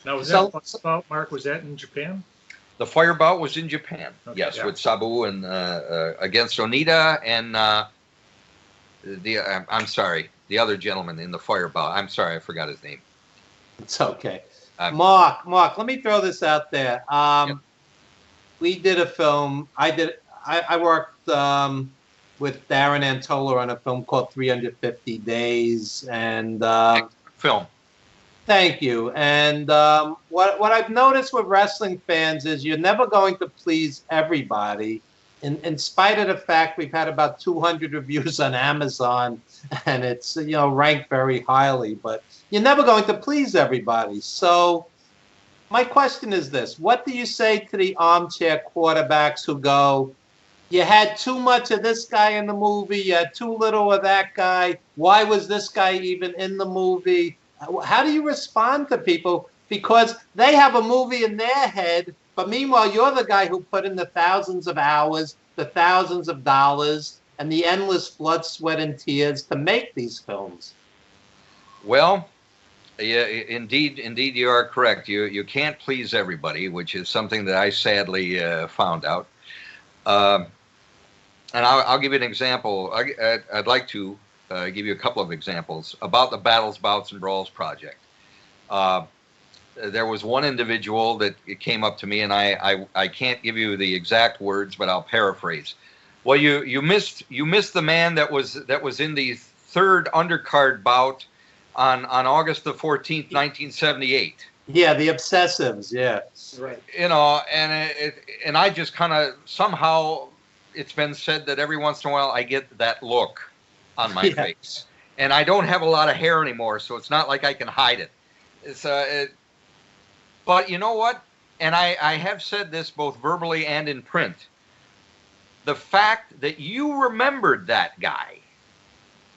Now, was that bout, Mark? Was that in Japan? The fire bout was in Japan, okay, yes, yeah. with Sabu and against Onita and I'm sorry, the other gentleman in the fire bout. I'm sorry, I forgot his name. It's okay. Mark, let me throw this out there. Yep. We did a film. I worked with Darren Antola on a film called 350 Days, and film. Thank you. And what I've noticed with wrestling fans is you're never going to please everybody. In spite of the fact we've had about 200 reviews on Amazon, and it's ranked very highly, but you're never going to please everybody. So my question is this: what do you say to the armchair quarterbacks who go, "You had too much of this guy in the movie, you had too little of that guy. Why was this guy even in the movie?" How do you respond to people? Because they have a movie in their head, but meanwhile, you're the guy who put in the thousands of hours, the thousands of dollars, and the endless blood, sweat, and tears to make these films. Well, yeah, indeed, you are correct. You can't please everybody, which is something that I sadly found out. And I'll give you an example. I'd like to give you a couple of examples about the Battles, Bouts, and Brawls project. There was one individual that came up to me, and I can't give you the exact words, but I'll paraphrase. Well, you missed the man that was in the third undercard bout on August the 14th, 1978. Yeah, the obsessives. Yeah, Right. And I just kind of somehow, it's been said that every once in a while I get that look on my face, and I don't have a lot of hair anymore, so it's not like I can hide it. But you know what? And I have said this both verbally and in print. The fact that you remembered that guy,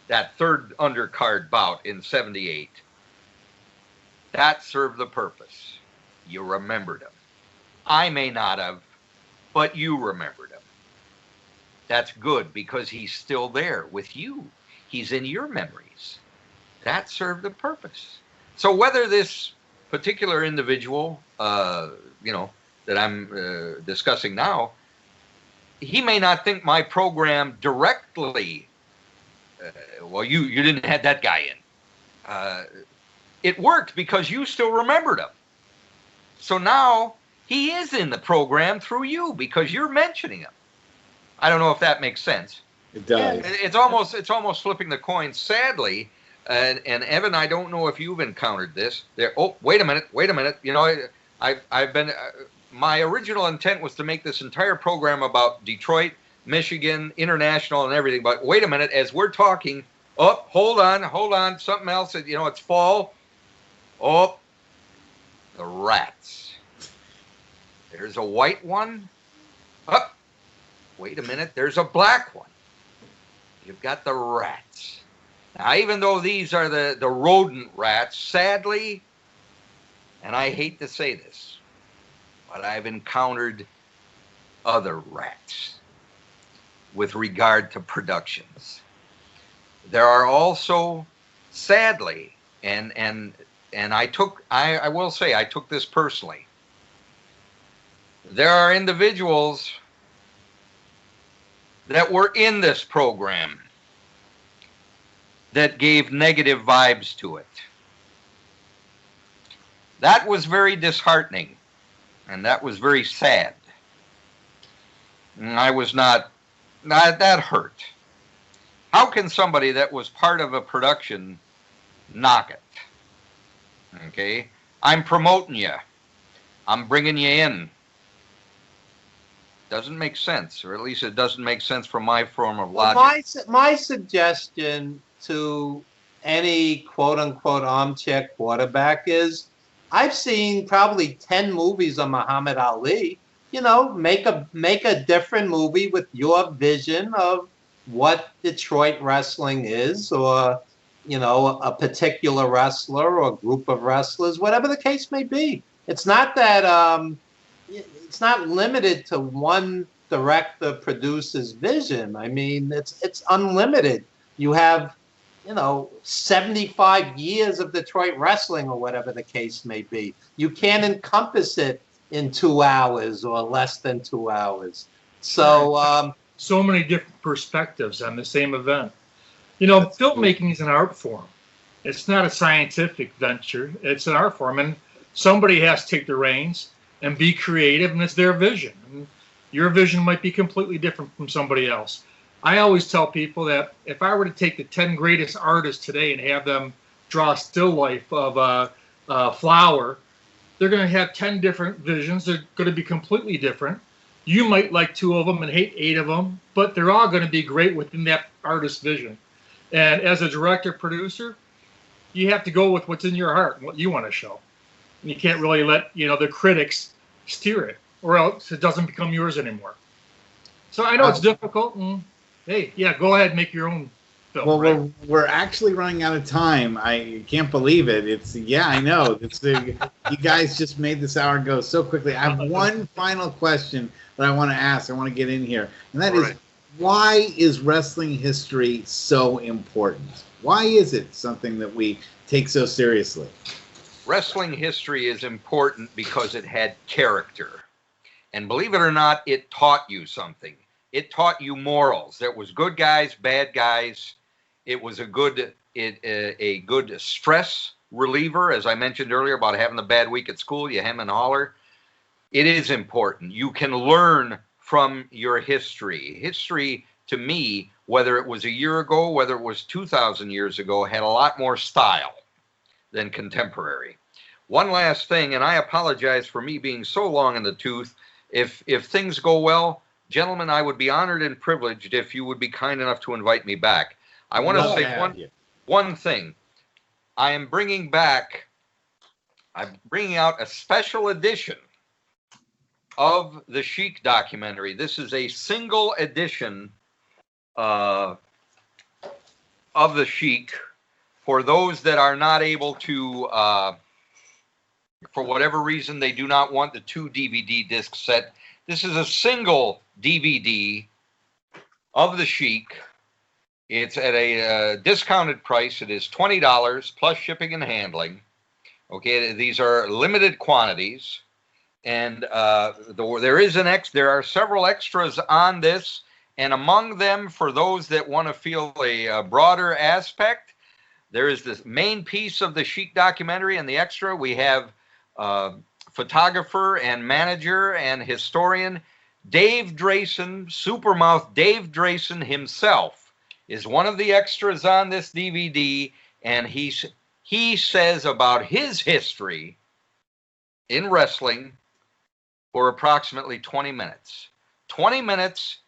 that third undercard bout in '78, that served the purpose. You remembered him. I may not have, but you remembered him. That's good, because he's still there with you. He's in your memories. That served the purpose. So whether this particular individual, that I'm discussing now, he may not think my program directly, well, you didn't have that guy in. It worked because you still remembered him. So now he is in the program through you because you're mentioning him. I don't know if that makes sense. It does. It's almost flipping the coin. Sadly, and Evan, I don't know if you've encountered this. Oh, wait a minute. I've been. My original intent was to make this entire program about Detroit, Michigan, international, and everything. But wait a minute, as we're talking, oh, hold on, something else. It's fall. Oh, the rats. There's a white one. Oh, wait a minute, there's a black one. You've got the rats. Now, even though these are the rodent rats, sadly, and I hate to say this, but I've encountered other rats with regard to productions. There are also, sadly, and I will say I took this personally. There are individuals that were in this program that gave negative vibes to it. That was very disheartening, and that was very sad. And I was not, that hurt. How can somebody that was part of a production knock it? Okay? I'm promoting you. I'm bringing you in. Doesn't make sense, or at least it doesn't make sense from my form of logic. My suggestion to any quote-unquote armchair quarterback is, I've seen probably 10 movies on Muhammad Ali. Make a different movie with your vision of what Detroit wrestling is, or a particular wrestler or a group of wrestlers, whatever the case may be. It's not that it's not limited to one director producer's vision. I mean, it's unlimited. You have 75 years of Detroit wrestling, or whatever the case may be. You can't encompass it in 2 hours or less than 2 hours. So so many different perspectives on the same event. Filmmaking is an art form. It's not a scientific venture. It's an art form, and somebody has to take the reins and be creative, and it's their vision. And your vision might be completely different from somebody else. I always tell people that if I were to take the 10 greatest artists today and have them draw a still life of a flower. They're going to have 10 different visions. They're going to be completely different. You might like 2 of them and hate 8 of them, but they're all going to be great within that artist's vision. And as a director, producer, you have to go with what's in your heart and what you want to show. And you can't really let, the critics steer it, or else it doesn't become yours anymore. So I know it's difficult, and hey, yeah, go ahead and make your own film. Well, right? we're actually running out of time. I can't believe it. I know. You guys just made this hour go so quickly. I have one final question that I want to ask. I want to get in here, and that is, why is wrestling history so important? Why is it something that we take so seriously? Wrestling history is important because it had character. And believe it or not, it taught you something. It taught you morals. There was good guys, bad guys. It was a good stress reliever, as I mentioned earlier about having a bad week at school. You hem and holler. It is important. You can learn from your history. History, to me, whether it was a year ago, whether it was 2,000 years ago, had a lot more style than contemporary. One last thing, and I apologize for me being so long in the tooth. If things go well, gentlemen, I would be honored and privileged if you would be kind enough to invite me back. I want to say one thing. I'm bringing out a special edition of the Sheik documentary. This is a single edition of the Sheik for those that are not able to, for whatever reason, they do not want the 2 DVD disc set. This is a single DVD of the Sheik. It's at a discounted price. It is $20 plus shipping and handling. Okay, these are limited quantities, and there are several extras on this, and among them, for those that want to feel a broader aspect, there is this main piece of the Sheik documentary, and the extra we have photographer and manager and historian Dave Drayson, Supermouth Dave Drayson himself, is one of the extras on this DVD, and he says about his history in wrestling for approximately 20 minutes. 20 minutes,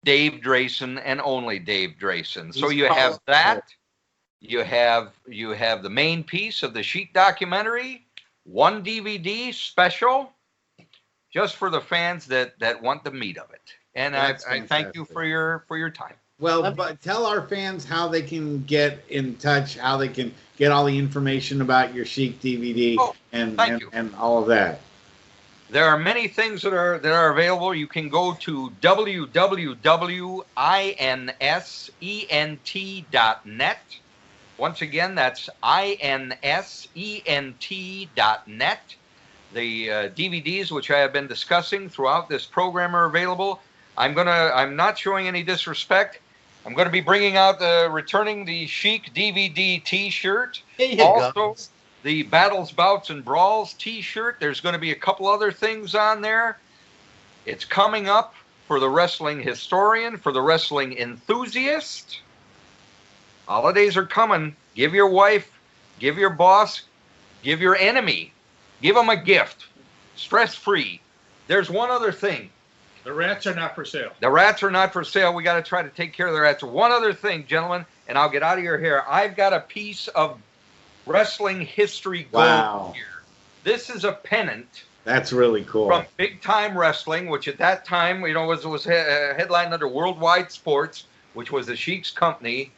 Dave Drayson and only Dave Drayson. So you have that. You have the main piece of the Sheik documentary, 1 DVD special, just for the fans that want the meat of it. And I thank you for your time. Well, but tell our fans how they can get in touch, how they can get all the information about your Sheik DVD and all of that. There are many things that are available. You can go to www.insent.net. Once again, that's insent.net. The DVDs, which I have been discussing throughout this program, are available. I'm not showing any disrespect. I'm going to be bringing out returning the Sheik DVD T-shirt. Also, the Battles, Bouts, and Brawls T-shirt. There's going to be a couple other things on there. It's coming up for the wrestling historian, for the wrestling enthusiast. Holidays are coming. Give your wife, give your boss, give your enemy, give them a gift. Stress-free. There's one other thing. The rats are not for sale. The rats are not for sale. We got to try to take care of the rats. One other thing, gentlemen, and I'll get out of your hair. I've got a piece of wrestling history gold here. This is a pennant. That's really cool. From Big Time Wrestling, which at that time, was headlined under Worldwide Sports, which was the Sheik's company.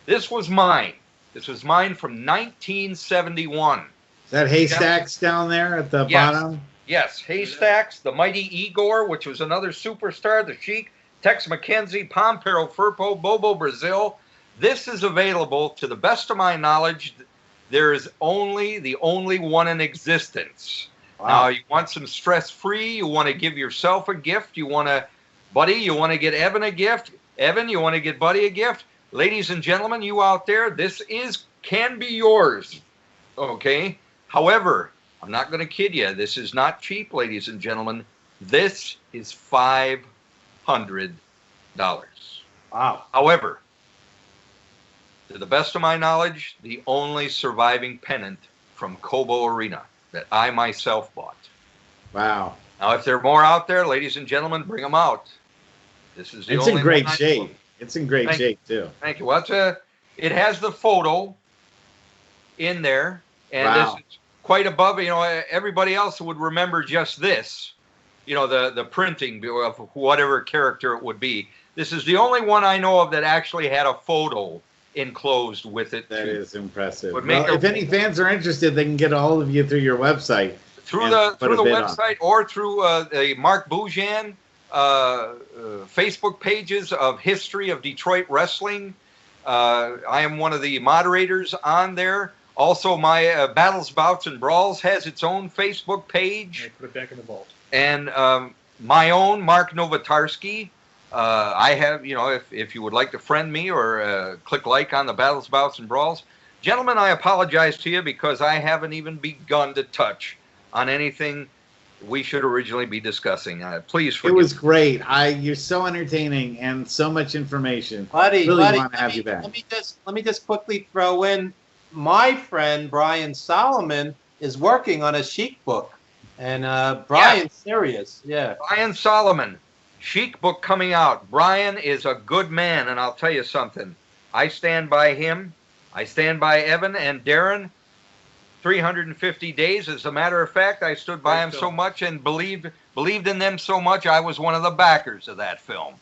This was mine. This was mine from 1971. Is that Haystacks down there at the bottom? Yes, Haystacks, the Mighty Igor, which was another superstar, the Sheik, Tex McKenzie, Pompero Firpo, Bobo Brazil. This is available, to the best of my knowledge. There is the only one in existence. Wow. Now, you want some stress-free, you want to give yourself a gift, you want to get Evan a gift. Evan, you want to get Buddy a gift. Ladies and gentlemen, you out there, this can be yours, okay? However, I'm not going to kid you. This is not cheap, ladies and gentlemen. This is $500. Wow. However, to the best of my knowledge, the only surviving pennant from Cobo Arena that I myself bought. Wow. Now, if there are more out there, ladies and gentlemen, bring them out. This is the It's only in great one I shape. know. It's in great shape, too. Thank you. Well, it has the photo in there, and Wow. this is quite above. Everybody else would remember just this, the printing of whatever character it would be. This is the only one I know of that actually had a photo enclosed with it. That is impressive. Would Well, make if any fans are interested, they can get a hold of you through your website. Through and the put a bid on. website or through the Mark Bojan Facebook pages of History of Detroit Wrestling. I am one of the moderators on there. Also, my Battles, Bouts, and Brawls has its own Facebook page. I put it back in the vault. And my own, Mark Nowotarski. I have, if you would like to friend me or click like on the Battles, Bouts, and Brawls. Gentlemen, I apologize to you because I haven't even begun to touch on anything we should originally be discussing. Please forgive It was great. You're so entertaining and so much information. Buddy, Really buddy, want to have you back. let me just quickly throw in my friend Brian Solomon is working on a Sheik book, and Brian's serious. Yeah. Brian Solomon, Sheik book coming out. Brian is a good man, and I'll tell you something. I stand by him. I stand by Evan and Darren. 350 days. As a matter of fact, I stood by him so much and believed in them so much, I was one of the backers of that film.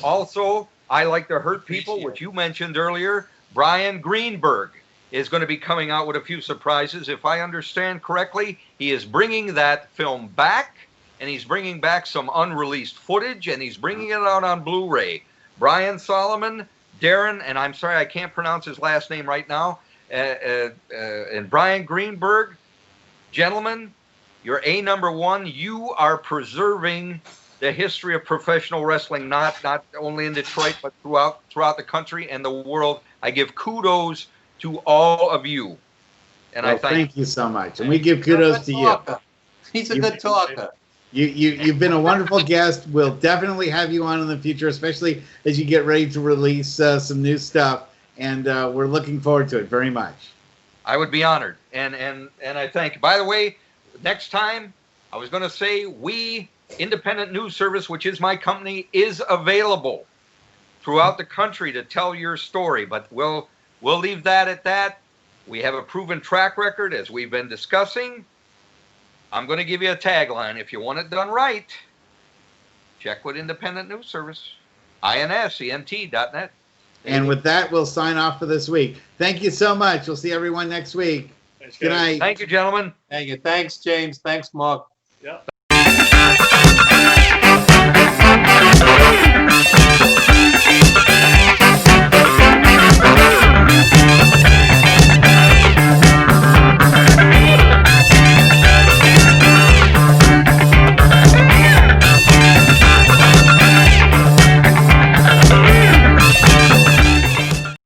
Also, I Like to Hurt People, which you mentioned earlier. Brian Greenberg is going to be coming out with a few surprises. If I understand correctly, he is bringing that film back, and he's bringing back some unreleased footage, and he's bringing it out on Blu-ray. Brian Solomon, Darren, and I'm sorry I can't pronounce his last name right now, and Brian Greenberg, gentlemen, you're number one. You are preserving the history of professional wrestling, not only in Detroit, but throughout the country and the world. I give kudos to all of you. And I thank you so much. And we give kudos to you. He's a good talker. You've been a wonderful guest. We'll definitely have you on in the future, especially as you get ready to release some new stuff. And we're looking forward to it very much. I would be honored, and I thank you. By the way, next time I was going to say we Independent News Service, which is my company, is available throughout the country to tell your story. But we'll leave that at that. We have a proven track record, as we've been discussing. I'm going to give you a tagline. If you want it done right, check with Independent News Service, insent.net. And with that, we'll sign off for this week. Thank you so much. We'll see everyone next week. Thanks, Good guys. night. Thank you, gentlemen. Thank you. Thanks, James. Thanks, Mark. Yeah.